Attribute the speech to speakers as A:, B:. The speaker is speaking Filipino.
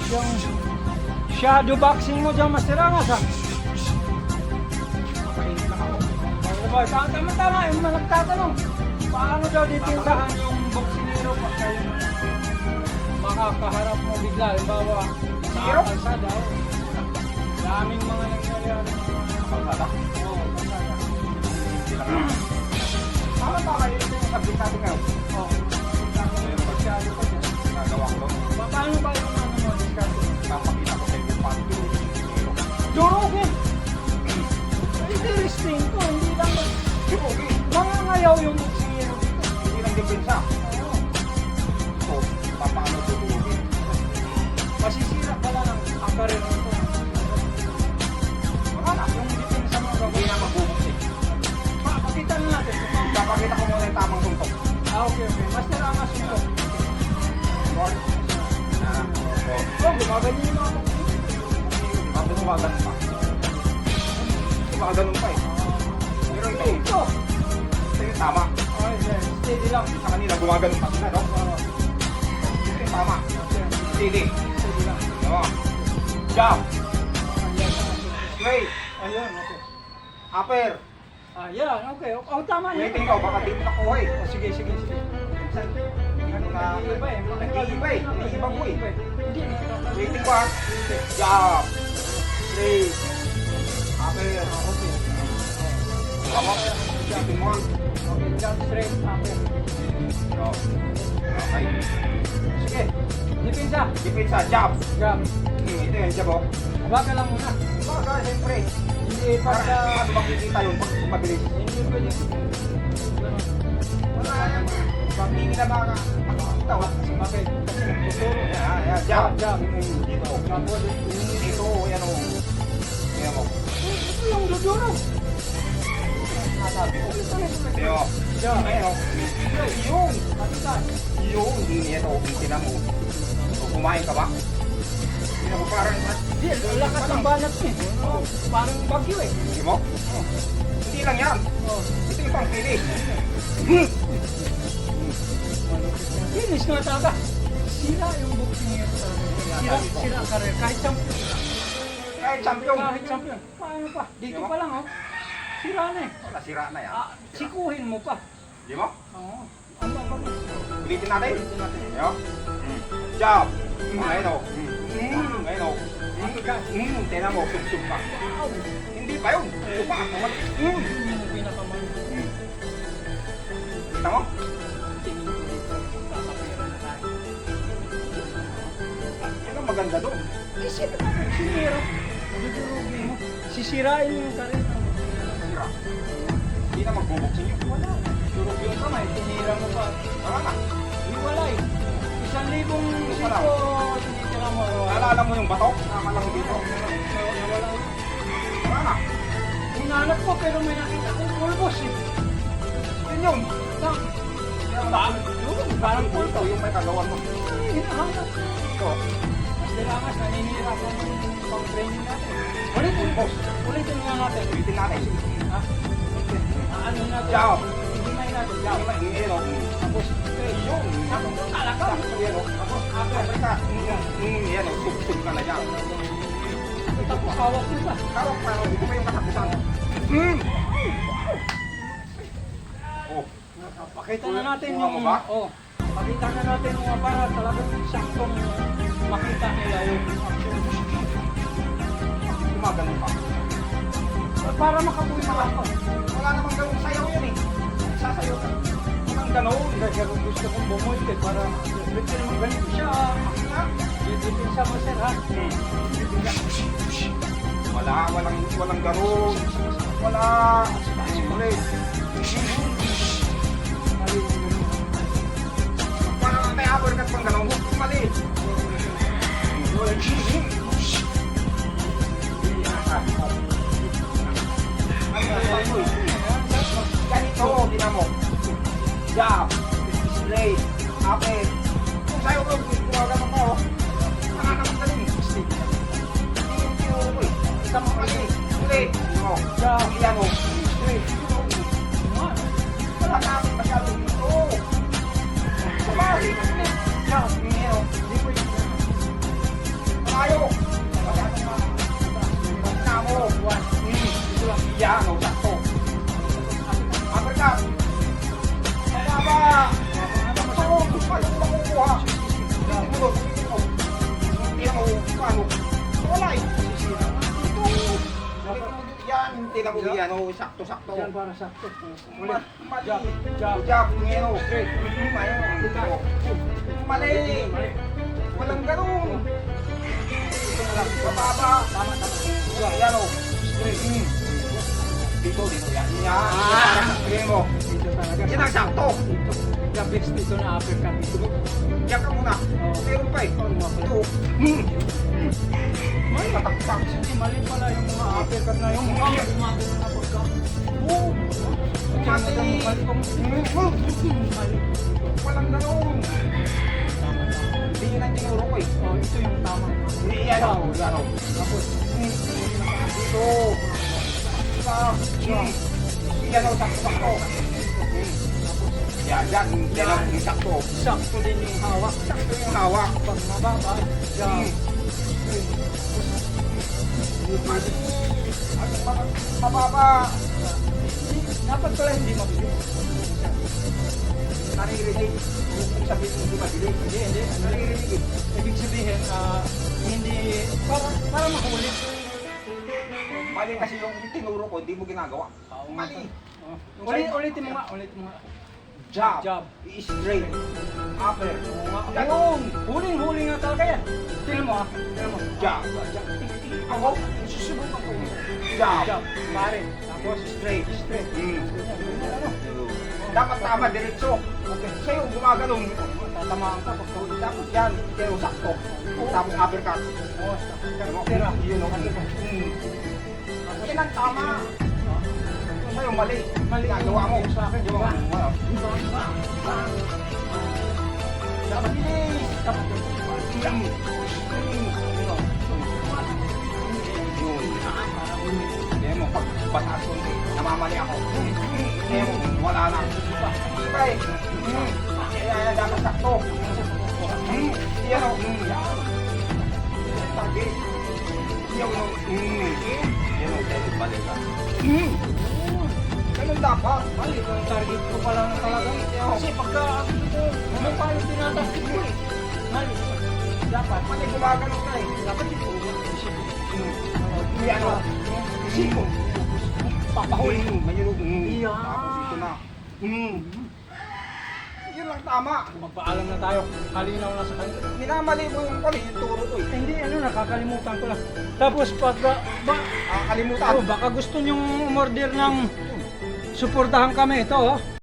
A: Yung shadow boxing mo dyan, Master Angas ha. Tama-tama, yung mga nagtatanong. Paano daw dipinsahan yung boksingero pag kayo makakaharap mo bigla? Halimbawa, sa kalsada. Daming mga nangyayari.
B: Kalsada?
A: Oo, kalsada.
B: Tama ba kayo yung subject natin ngayon?
A: Oo. Yung masyado pa dyan.
B: Nagawa ko doon.
A: Paano ba yung ano mo, discussion?
B: Napakita ko sa inyo paano yung boksingero.
A: Durugin! Interesting to, hindi lang
B: Durugin!
A: mangangayaw yung boksingero dito.
B: Hindi lang depensa.
A: Oo.
B: So, paano durugin?
A: Masisira pala ng ang karir nito.
B: Wala.
A: Yung depensa mo
B: Hindi
A: gagawin.
B: na magbubuksing.
A: Pakita na natin.
B: Papakita ko muna yung tamang suntok.
A: Okay. Master Angas nito.
B: Or,
A: Oh, gumaganyan yung mga boksingero.
B: Tapos gumaganon pa. Gumaganon pa eh. Pero ito,
A: Ito.
B: ito yung tama.
A: Okay, sir. Steady lang.
B: Sa kanila gumaganon pa sila, no? Ito yung tama. Steady.
A: Steady lang.
B: No? Jump.
A: Ayan.
B: Straight.
A: Ayun, okay.
B: Upper.
A: Ayan, okay. Oh, tama yun.
B: Waiting ka, baka di mo nakuha eh.
A: Oh, sige.
B: Ganun na.
A: Nag-iiba eh.
B: Nag-iiba eh. Nag-iiba mo eh.
A: Hindi.
B: Waiting ko ah. Jump. Straight. Upper.
A: Okay.
B: Tama. Waiting mo ah.
A: Okay, jump straight. Okay.
B: No. Okay. Sige.
A: Dipinsa.
B: Depensa. Jump.
A: Jump.
B: Ito yung jab oh.
A: Baka lang muna.
B: Baka, siyempre.
A: Hindi
B: Para
A: pagka...
B: paano makikita yun pag mabilis.
A: Hindi pwede.
B: Wala naman. Pag hindi nila makakita.
A: Okay. Kasi nagtuturo.
B: Ayan, jump.
A: Jump.
B: Dito.
A: Tapos,
B: Dito, yan o. Yan o.
A: ito yung duduro.
B: Nasabi ko. Yan o.
A: Jump.
B: Ayan o. Yung.
A: Matikas.
B: Yung. Hindi yan o. Tinan mo. So, kumain ka ba? Tinan mo parang.
A: Hindi, ang lakas ng banat niya. Oh, parang bagyo eh.
B: Hindi mo? Hindi lang yan.
A: Oh.
B: Ito yung pang finish.
A: Finish na talaga. Sira yung boxing niya talaga. Sira ang karir. Kahit champion.
B: Kahit champion.
A: Kahit champion. Paano pa? Dito pa lang oh. Sira na eh.
B: Wala, sira na yan.
A: Sikuhin mo pa.
B: Di mo?
A: Oo. Ang babagis.
B: Ulitin natin.
A: Ulitin natin.
B: Yan. Jump. Ngayon o. Ngayon o. Tinan mo, sub-sub pa. Hindi pa yun. Ito pa.
A: Yun yung pinakamahal.
B: Kita mo?
A: Tingin ko dito. Kakapira na tayo.
B: Yan ang maganda doon.
A: Isip na mo. Sinira. Dudurugin mo. Sisirain mo yung karir.
B: Sira. Hindi na magbubuksin yun.
A: Wala. Durog yung kamay. Tinira mo pa.
B: Wala na.
A: Iwalay. 1,000
B: Isa lang.
A: dito. Tinitira mo.
B: Naalala mo yung bato? Nakamalaki dito.
A: Nawala.
B: Wala na.
A: Hinanap ko pero may nakita kong pulbos eh.
B: Yun yun.
A: Parang
B: Ito
A: pulto.
B: yung may kagawan mo.
A: Hinahanap.
B: Ito.
A: Dilangas, naninira ko ng pang-training natin. Ulitin mo. Ulitin mo nga natin.
B: Ulitin natin.
A: Ha? Ano natin?
B: Ciao.
A: Himay natin.
B: Yan.
A: Ciao.
B: Yan o.
A: Tapos,
B: Yun.
A: tapos, talaga.
B: Yan o.
A: Tapos, ako.
B: Basta. Yan o. Sub-sub ka na dyan.
A: Tapos, hawak mo pa.
B: Karok pa. Hindi mo yung katapusan. Oh.
A: Pakita na natin
B: Kuha mo
A: yung...
B: ba?
A: Oh. Pakita na natin yung para talagang saktong makita nila yung action.
B: Gumaganon pa.
A: Para makabuhi pa ako.
B: Wala namang ganun sayaw yun eh. Sasayaw ka. Walang ganun.
A: Kaya gusto kong bumuhay eh, para dito naman ganito siya. Dito sa maser ha.
B: Walang ganun. Wala. Ulit. Parang may uppercut pang ganun. Mali. Ganito, tinan mo. Jab, straight, upper. Kung sa'yo ko, gumagano ka, oh. Nakakamagalin. Isa mo kasi. Straight. Oh. Yan, oh. Straight. Wala na akong masyado dito. Kumari. Jab, yan, oh. yan o, sakto-sakto.
A: Yan para sakto. Ulit.
B: Mali.
A: Jab. Jab.
B: Jab, ngayon o.
A: Straight.
B: Mali. Walang ganun. Bababa.
A: Tama, tama.
B: Yan o. Straight. Dito, yan. Yan. Ngayon mo.
A: Dito talaga.
B: Yan ang sakto.
A: Dito. The best dito na uppercut.
B: Yan ka muna. Meron pa eh. Ito. May matakpak.
A: Hindi, mali pala yung mga uppercut na yung mga gumagano na pagka. Oo.
B: Mali.
A: Mali.
B: Walang ganun. Hindi yun ang tinuro ko eh.
A: Oh, ito yung tama.
B: Yan o. Yan o.
A: Tapos,
B: Dito. Yan o, sakto-sakto. Yan, yan. Yan ang sakto.
A: sakto din yung hawak.
B: Sakto yung hawak.
A: Pag mababa, jab.
B: Mababa.
A: Dapat pala hindi mabilis.
B: Naririnig. Kung sabihin hindi mabilis.
A: Hindi.
B: Naririnig eh.
A: Ibig sabihin, hindi, para mahuli.
B: Mali kasi yung tinuro ko, hindi mo ginagawa. Mali.
A: Ulitin mo nga, ulitin mo nga.
B: Jab.
A: Jab.
B: Straight. Upper.
A: Ganun! Huling-huli nga talaga yan. Tingnan mo tingnan mo.
B: Jab. Ako, susubukan ko yun. Jab.
A: Jab. Pare. Tapos
B: Straight.
A: straight.
B: Ano? Dapat tama, diretso. Okay. Sa'yo, gumagalong.
A: Tatamaan ka pag tawid.
B: Dapat yan, pero sakto. Tapos uppercut.
A: Oo,
B: Tira, yun o. Yan ang tama. Sa'yo, mali.
A: Mali
B: Ginagawa mo.
A: sa akin, di ba?
B: Dapat bilis.
A: Dapat
B: Jam. Hindi mo, pag bataas ko, namamali ako. Hindi mo, wala na. Iba eh. Kaya dapat sakto. Yan o. Target. Yan o. Yan o, dahil balik ka. Ganun dapat.
A: mali yung target ko pala na talaga. Kasi pagka ano pa yung tinatarget ko eh. Mali. Dapat.
B: Mali gumagano ka eh.
A: Dapat yung
B: Yan o. Siko. Papahuli. Mayroon.
A: Yan.
B: Tapos ito na. Yun lang tama.
A: Magpaalam na tayo. Kalinaw na sa kanila.
B: Minamali mo yung kali, yung turo ko eh.
A: Hindi, nakakalimutan ko lang. Tapos pag,
B: Kalimutan.
A: baka gusto nyong umorder ng suportahan kami. Ito,